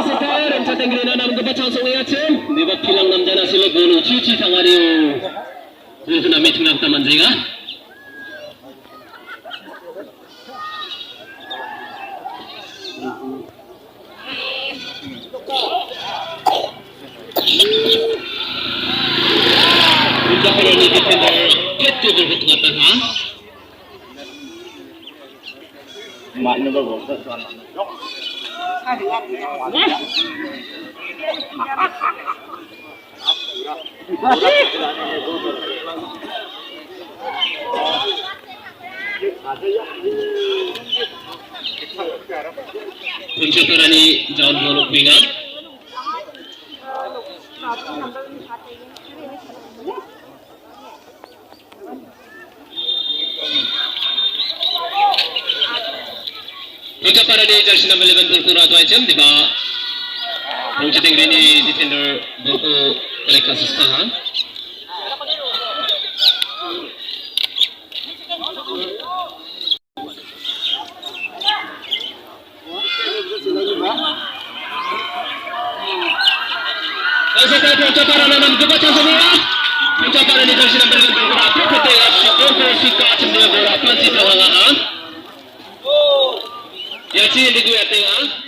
Sekarang cateng grena nam kebaca songnya cem. Niba kilang nam jana sila golu cuci tangariu. Itu nami tunang taman zinga. Untuk kalau ni defender itu berhutang tengah. Mana bagus tuan. Kuncuturani John Bolok Bingan. Para di jersey number 11 Burku Ratu Ajam di bawah Punceting ini defender Burku mereka sestahan. Sekarang pencaparan enam kebaca semua. Pencaparan di jersey number 11 Burku Ratu ketika Burku Sika cendera bola panci tawangan. Ya, ciri di gue tengah.